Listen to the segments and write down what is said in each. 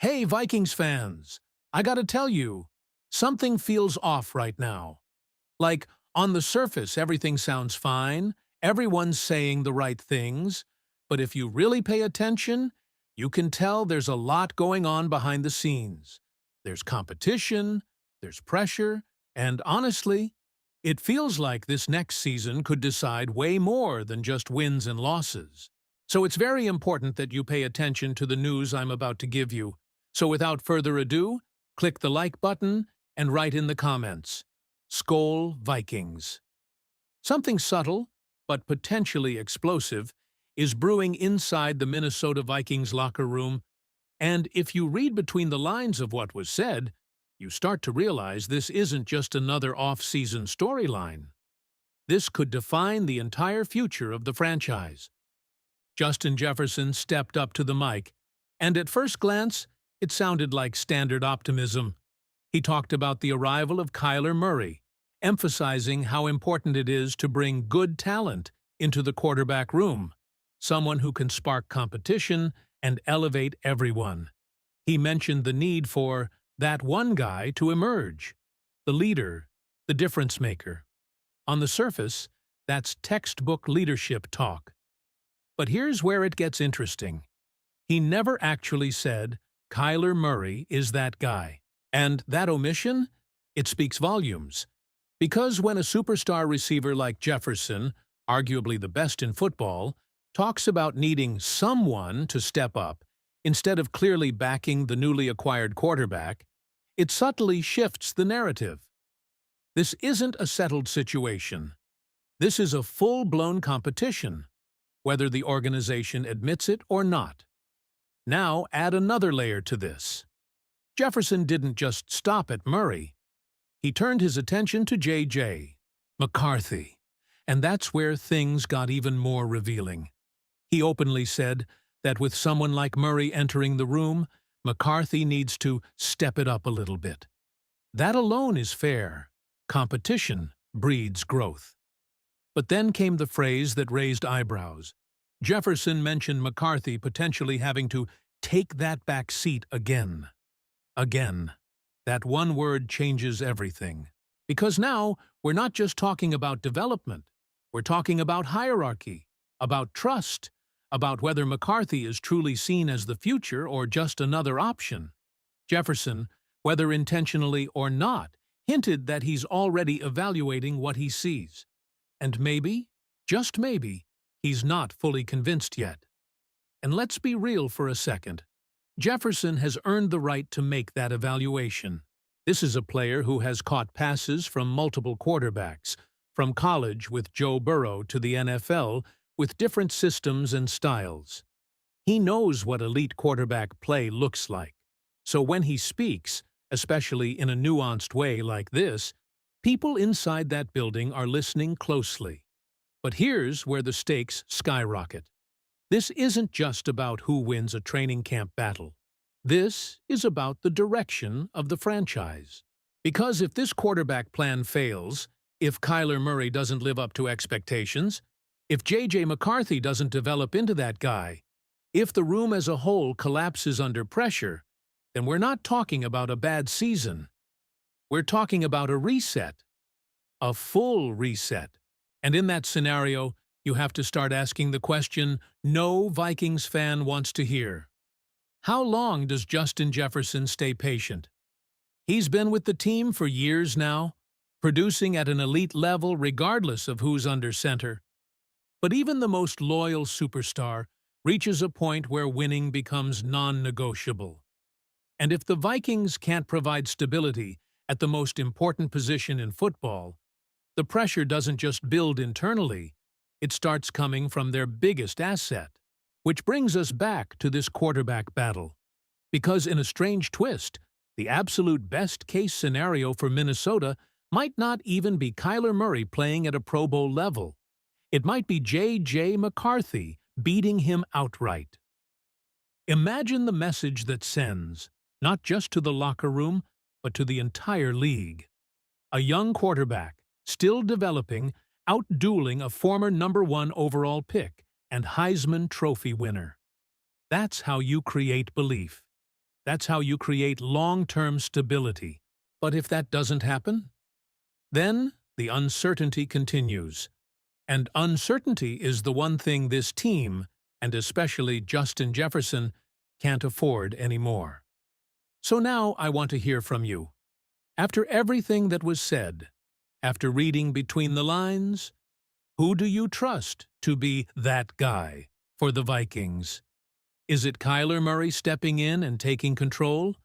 Hey, Vikings fans! I gotta tell you, something feels off right now. Like, on the surface, everything sounds fine, everyone's saying the right things, but if you really pay attention, you can tell there's a lot going on behind the scenes. There's competition, there's pressure, and honestly, it feels like this next season could decide way more than just wins and losses. So it's very important that you pay attention to the news I'm about to give you. So without further ado, click the like button and write in the comments, SKOL Vikings. Something subtle, but potentially explosive, is brewing inside the Minnesota Vikings locker room, and if you read between the lines of what was said, you start to realize this isn't just another off-season storyline. This could define the entire future of the franchise. Justin Jefferson stepped up to the mic, and at first glance, it sounded like standard optimism. He talked about the arrival of Kyler Murray, emphasizing how important it is to bring good talent into the quarterback room, someone who can spark competition and elevate everyone. He mentioned the need for that one guy to emerge, the leader, the difference maker. On the surface, that's textbook leadership talk. But here's where it gets interesting. He never actually said, Kyler Murray is that guy. And that omission? It speaks volumes. Because when a superstar receiver like Jefferson, arguably the best in football, talks about needing someone to step up, instead of clearly backing the newly acquired quarterback, it subtly shifts the narrative. This isn't a settled situation. This is a full-blown competition, whether the organization admits it or not. Now add another layer to this. Jefferson didn't just stop at Murray. He turned his attention to J.J. McCarthy, and that's where things got even more revealing. He openly said that with someone like Murray entering the room, McCarthy needs to step it up a little bit. That alone is fair. Competition breeds growth. But then came the phrase that raised eyebrows. Jefferson mentioned McCarthy potentially having to take that back seat again. Again. That one word changes everything. Because now, we're not just talking about development. We're talking about hierarchy, about trust, about whether McCarthy is truly seen as the future or just another option. Jefferson, whether intentionally or not, hinted that he's already evaluating what he sees. And maybe, just maybe, he's not fully convinced yet. And let's be real for a second. Jefferson has earned the right to make that evaluation. This is a player who has caught passes from multiple quarterbacks, from college with Joe Burrow to the NFL, with different systems and styles. He knows what elite quarterback play looks like. So when he speaks, especially in a nuanced way like this, people inside that building are listening closely. But here's where the stakes skyrocket. This isn't just about who wins a training camp battle. This is about the direction of the franchise. Because if this quarterback plan fails, if Kyler Murray doesn't live up to expectations, if J.J. McCarthy doesn't develop into that guy, if the room as a whole collapses under pressure, then we're not talking about a bad season. We're talking about a reset. A full reset. And in that scenario, you have to start asking the question no Vikings fan wants to hear. How long does Justin Jefferson stay patient? He's been with the team for years now, producing at an elite level regardless of who's under center. But even the most loyal superstar reaches a point where winning becomes non-negotiable. And if the Vikings can't provide stability at the most important position in football, the pressure doesn't just build internally, it starts coming from their biggest asset. Which brings us back to this quarterback battle. Because in a strange twist, the absolute best-case scenario for Minnesota might not even be Kyler Murray playing at a Pro Bowl level. It might be J.J. McCarthy beating him outright. Imagine the message that sends, not just to the locker room, but to the entire league. A young quarterback, still developing, out-dueling a former #1 overall pick and Heisman Trophy winner. That's how you create belief. That's how you create long-term stability. But if that doesn't happen, then the uncertainty continues. And uncertainty is the one thing this team, and especially Justin Jefferson, can't afford anymore. So now I want to hear from you. After everything that was said, after reading between the lines, who do you trust to be that guy for the Vikings? Is it Kyler Murray stepping in and taking control?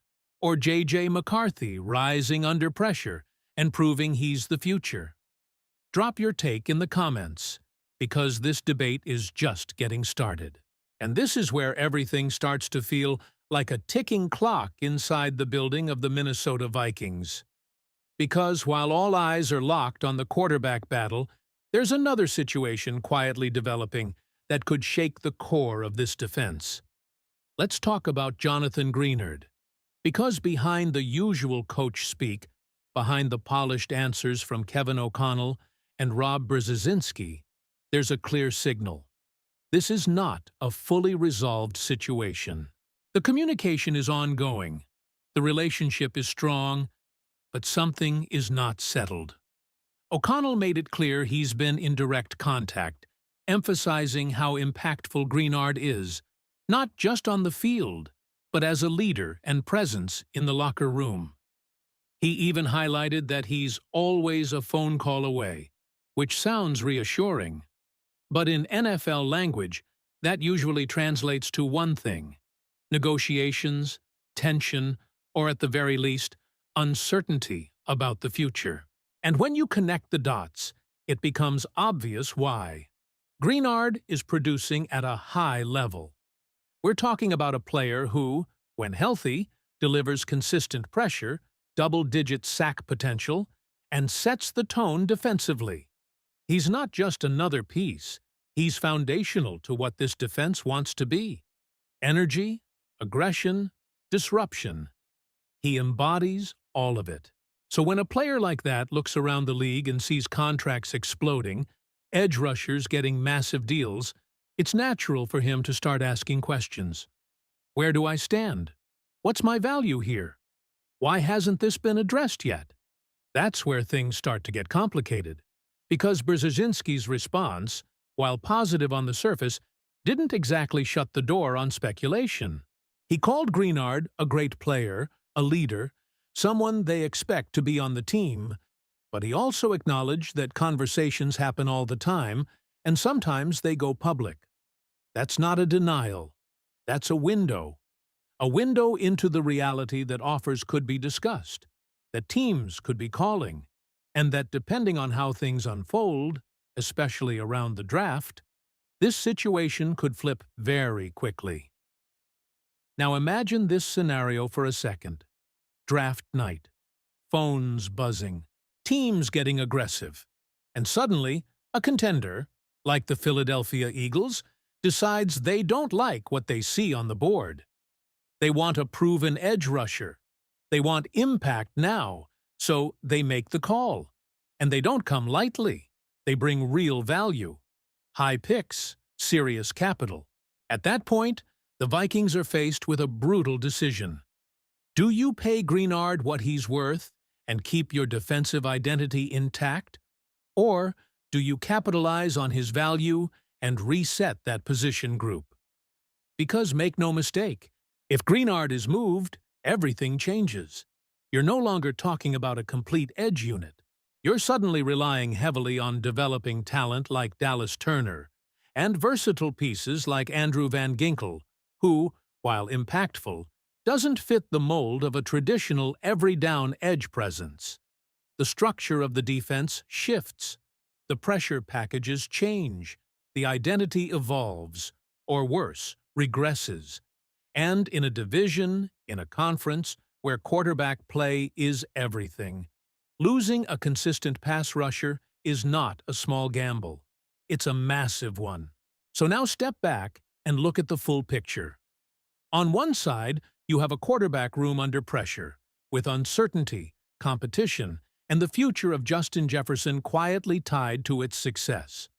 Or J.J. McCarthy rising under pressure and proving he's the future? Drop your take in the comments, because this debate is just getting started. And this is where everything starts to feel like a ticking clock inside the building of the Minnesota Vikings. Because while all eyes are locked on the quarterback battle, there's another situation quietly developing that could shake the core of this defense. Let's talk about Jonathan Greenard. Because behind the usual coach speak, behind the polished answers from Kevin O'Connell and Rob Brzezinski, there's a clear signal. This is not a fully resolved situation. The communication is ongoing, the relationship is strong, but something is not settled. O'Connell made it clear he's been in direct contact, emphasizing how impactful Greenard is, not just on the field, but as a leader and presence in the locker room. He even highlighted that he's always a phone call away, which sounds reassuring. But in NFL language, that usually translates to one thing: negotiations, tension, or at the very least, uncertainty about the future. And when you connect the dots, it becomes obvious why. Greenard is producing at a high level. We're talking about a player who, when healthy, delivers consistent pressure, double-digit sack potential, and sets the tone defensively. He's not just another piece, he's foundational to what this defense wants to be. Energy, aggression, disruption. He embodies all of it. So when a player like that looks around the league and sees contracts exploding, edge rushers getting massive deals, it's natural for him to start asking questions. Where do I stand? What's my value here? Why hasn't this been addressed yet? That's where things start to get complicated. Because Brzezinski's response, while positive on the surface, didn't exactly shut the door on speculation. He called Greenard a great player, a leader, someone they expect to be on the team, but he also acknowledged that conversations happen all the time, and sometimes they go public. That's not a denial. That's a window into the reality that offers could be discussed, that teams could be calling, and that depending on how things unfold, especially around the draft, this situation could flip very quickly. Now imagine this scenario for a second. Draft night, phones buzzing, teams getting aggressive, and suddenly a contender, like the Philadelphia Eagles, decides they don't like what they see on the board. They want a proven edge rusher. They want impact now, so they make the call. And they don't come lightly. They bring real value. High picks, serious capital. At that point, the Vikings are faced with a brutal decision. Do you pay Greenard what he's worth and keep your defensive identity intact? Or do you capitalize on his value and reset that position group? Because make no mistake, if Greenard is moved, everything changes. You're no longer talking about a complete edge unit. You're suddenly relying heavily on developing talent like Dallas Turner and versatile pieces like Andrew Van Ginkel, who, while impactful, doesn't fit the mold of a traditional every-down edge presence. The structure of the defense shifts. The pressure packages change. The identity evolves, or worse, regresses. And in a division, in a conference, where quarterback play is everything, losing a consistent pass rusher is not a small gamble. It's a massive one. So now step back and look at the full picture. On one side, you have a quarterback room under pressure, with uncertainty, competition, and the future of Justin Jefferson quietly tied to its success.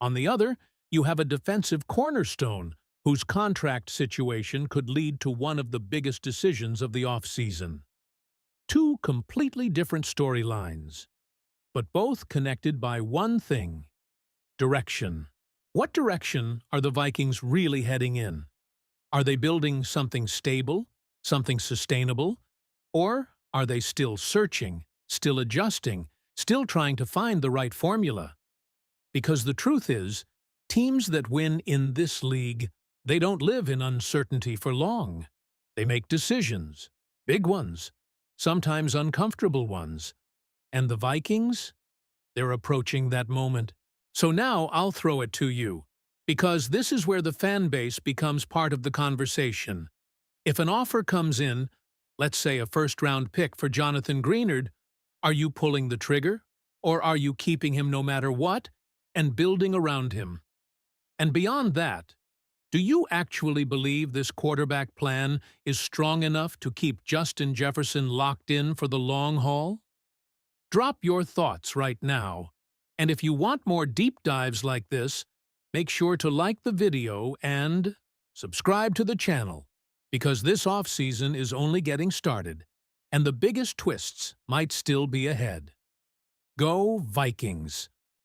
On the other, you have a defensive cornerstone whose contract situation could lead to one of the biggest decisions of the offseason. Two completely different storylines, but both connected by one thing: direction. What direction are the Vikings really heading in? Are they building something stable, something sustainable? Or are they still searching, still adjusting, still trying to find the right formula? Because the truth is, teams that win in this league, they don't live in uncertainty for long. They make decisions, big ones, sometimes uncomfortable ones. And the Vikings? They're approaching that moment. So now I'll throw it to you, because this is where the fan base becomes part of the conversation. If an offer comes in, let's say a first-round pick for Jonathan Greenard, are you pulling the trigger? Or are you keeping him no matter what and building around him? And beyond that, do you actually believe this quarterback plan is strong enough to keep Justin Jefferson locked in for the long haul? Drop your thoughts right now. And if you want more deep dives like this, make sure to like the video and subscribe to the channel, because this offseason is only getting started, and the biggest twists might still be ahead. Go Vikings!